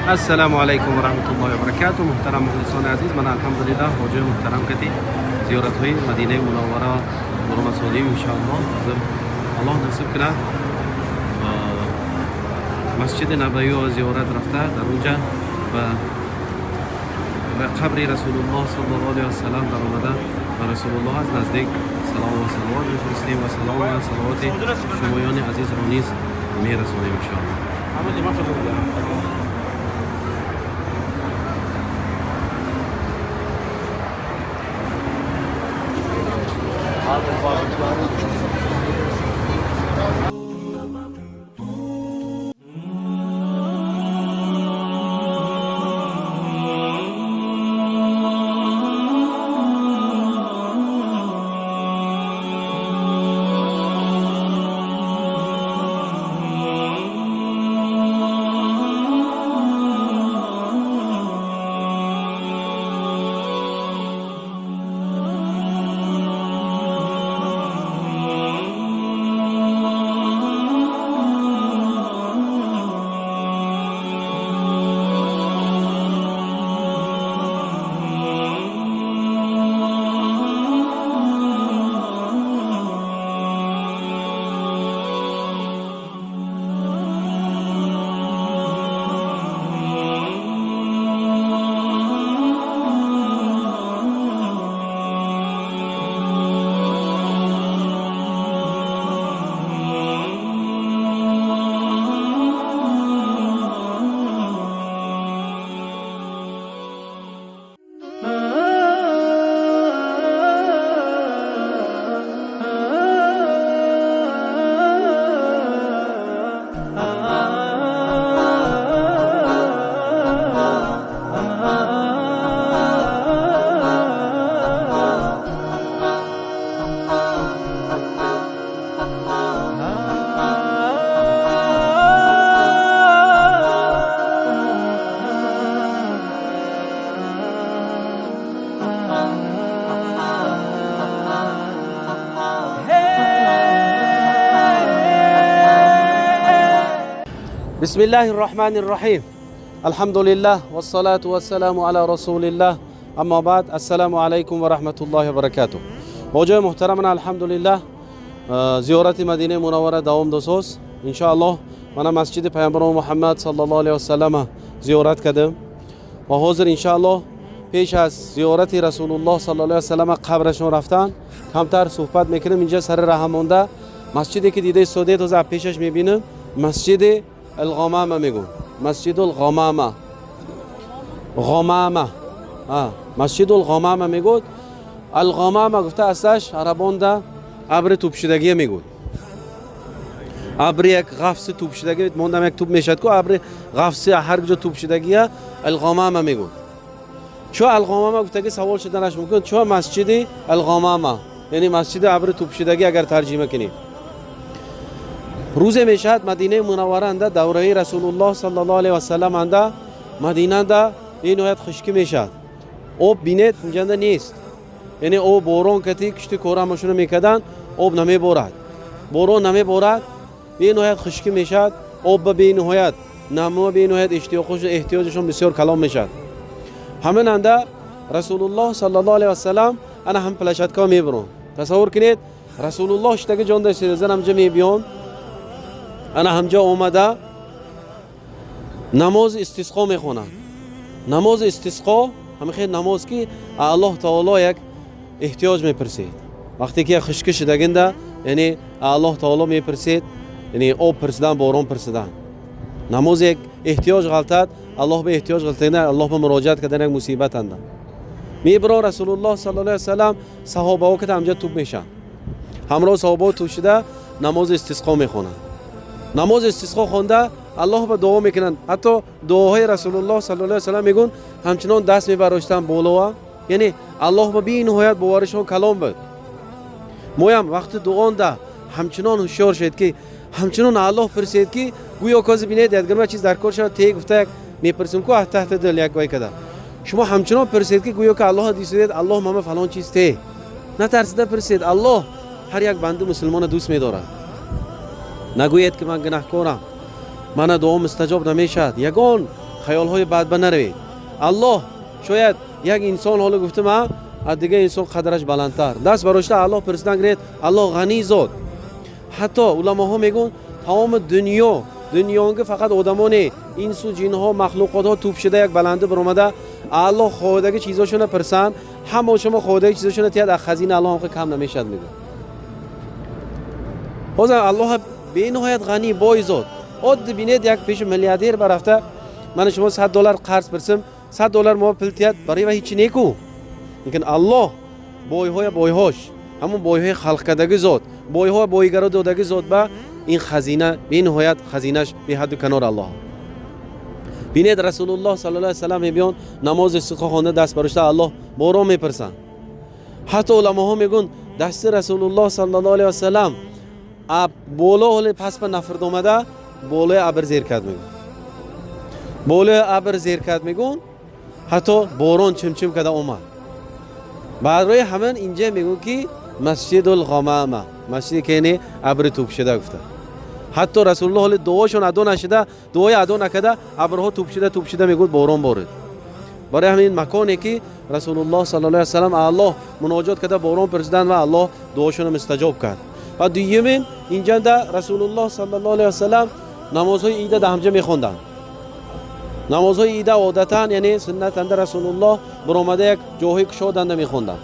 السلام علیکم و رحمت الله و برکاته. محترم مخلصان عزیز، من الحمدلله حاجی محترم کتی زیارت های مدینه منوره برام سالیم ان شاء الله. الله نصیب کنه مسجد نبوی و زیارت رفته در اونجا و قبر رسول الله صلی الله علیه و سلم در آمده و رسول الله از نزدیک سلام و صلوات میفرستیم و سلام و صلوات شمایان عزیز را نیز میرسونیم ان شاء الله. بسم الله الرحمن الرحیم. الحمد لله والصلاة والسلام على رسول الله. اما بعد، السلام علیکم و رحمت الله و برکاته. موجه محترمنا الحمدلله زیارت مدینه منوره دوام دوست ان شاء الله. من مسجد پیامبر محمد صلی الله علیه و سلم زیارت کردم و حاضر ان شاء الله پیش از زیارت رسول الله صلی الله علیه و سلم قبرشون رفتن کمتر صحبت میکنم. اینجا سر راه مونده مسجدی که دیده سوده تو پیشش میبینم مسجد الغمامه میگون. مسجد الغمامه مسجد الغمامه میگون. الغمامه گفته استش عربان ده ابر توپشیدگی میگون. ابر یک غفص توپشیدگی موندم یک توپ میشد که ابر غفص هر جا توپشیدگیه الغمامه میگون. چون الغمامه گفته که سوال شدنش ممکن چون مسجد الغمامه یعنی مسجد ابر توپشیدگی اگر ترجمه کنیم. روز میشد مدینه منوره انده دوره رسول الله صلی الله علیه و سلم انده مدینه انده این نوعیت خشکی میشد. آب بینید اینجا نیست، یعنی آب باران کتی کشتی کورمشون میکردن آب نمیبارد، باران نمیبارد، این نوعیت خشکی میشد. آب به این نوعیت نمو به این نوعیت احتیاجشون بسیار کلام میشد. همین انده رسول الله صلی الله علیه و سلم انا هم پلشتکا میبرون. تصور کنید رسول الله اشتاق جان داشته زن همجا میبیان انا همجا اومده نماز استسقا میخونن. نماز استسقا همین نماز که الله تعالی یک احتیاج میپرسید. وقتی که خشک شدگنده یعنی الله تعالی میپرسید، یعنی آب پرسیدن، باران پرسیدن. نماز یک احتیاج غلطت، الله به احتیاج غلطیده، الله به مراجعت کردن یک مصیبت انده میبرا. رسول الله صلی الله علیه و سلم صحابه ها که همجا توپ میشن همراه صحابه تو شده نماز استسقا میخونن. نماز استسقا خونده الله به دعا میکنن. حتی دعاهای رسول الله صلی الله علیه و سلم میگن همچنان دست میبراشتن بالا، یعنی الله به بی نهایت باورشون کلام بود. مویم وقت دعا ده همچنان هوشیار شد که همچنان الله پرسید که گویا کاز بینید یادگار چیز در کار شد تی گفته میپرسیم که تحت دل یک وای کده شما همچنان پرسید که گویا که الله دیدید الله مام فلان چیز تی نترسیده پرسید. الله هر یک بنده مسلمان دوست می‌داره. نگوید که من گناهکارم، من دعا مستجاب نمیشد. یگان خیال‌های بد به نروید. الله شاید یک انسان حالا گفته من از دیگه انسان قدرش بلندتر دست براشته الله پرسیدن گرید الله غنی ذات. حتی علماها میگن تمام دنیا فقط آدمانه انس و جن ها مخلوقات ها توپ شده یک بلنده برآمده الله خودگی چیزاشون پرسن همه شما خودگی چیزاشون تیاد از خزینه الله هم کم نمیشد میگه. بازم الله به نهایت غنی بای ذات. عاد ببینید یک پیش میلیاردر برفته من شما $100 قرض برسم $100 ما پلتیات برای و هیچ نیکو. لیکن الله بایهاش همون بایهای خلق کردگی ذات بایها بایگرا دادگی ذات با این خزینه به نهایت خزینش به حد و کنار الله. بینید رسول الله صلی الله علیه و سلم میگن نماز استسقا خوانده دست براشته الله باران میپرسن. حتی علماها میگن دست رسول الله صلی الله علیه و سلم بالا حال پس به نفرد اومده بالای ابر زیر کرد میگن. بالای ابر زیر کرد میگن حتی باران چمچم کرده اومد. برای همین اینجا میگن که مسجد الغمامه مسجدی که اینه ابر توپ شده گفته. حتی رسول الله حال دعاشون ادا نشده دعای ادا نکرده ابرها توپ شده میگن باران بارید. برای همین مکانی که رسول الله صلی الله علیه و سلم الله مناجات کرده باران پرسیدن و الله دعاشون مستجاب کرد. و دومین اینجا رسول الله صلی الله علیه و سلم نمازهای عید ده همجا میخوندن. نمازهای عید عادتا یعنی سنت اند رسول الله برآمده یک جاهای کشادنده میخوندن.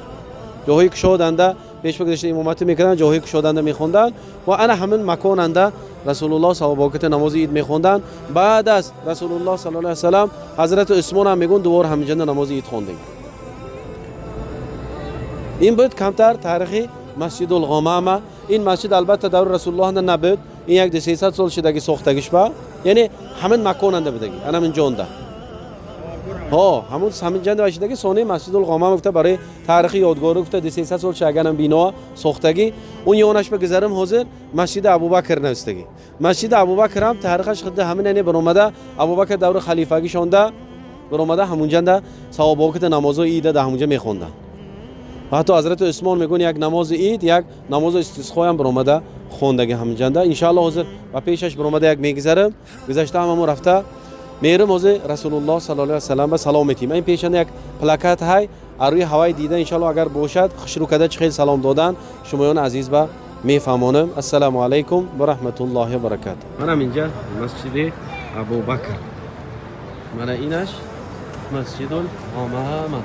جاهای کشادنده پیش گذشته امامت میکردن جاهای کشادنده میخوندن و انا همین مکان اند رسول الله صحابه نماز عید میخوندن. بعد از رسول الله صلی الله علیه و سلم حضرت عثمان هم میگن دوباره همینجا نماز عید خوندن. این بود کمتر تاریخی مسجد الغمامه. این مسجد البته دور رسول الله نبود. این یک 300 سال شدگی ساختگیش با یعنی همین مکان انده بدگی انا من جونده همین جنده باشیدگی سونه مسجد الغمامه گفته برای تاریخی یادگاری گفته 300 سال شگنم بینا ساختگی. اون یونش بگذرم حاضر مسجد ابوبکر نوستگی. مسجد ابوبکر هم تاریخش خود همین یعنی برآمده ابوبکر دور خلیفگی شونده برآمده همون جنده صحابه وقت نماز عید ده همونجا میخوندن. حتی حضرت عثمان میگن یک نماز عید یک نماز استسقا هم برآمده خوندگی همین جنده ان شاء الله حاضر و پیشش برآمده یک میگذرم گذشته هم رفته میرم از رسول الله صلی الله علیه و سلم به سلامتی. من پیشنده یک پلاکت های روی هوای دیده ان شاء الله اگر باشد خوشرو کده خیلی سلام دادن شمایان عزیز با میفهمونم. السلام علیکم و رحمت الله و برکاته. من اینجا مسجد ابوبکر من اینش مسجد الغمامه.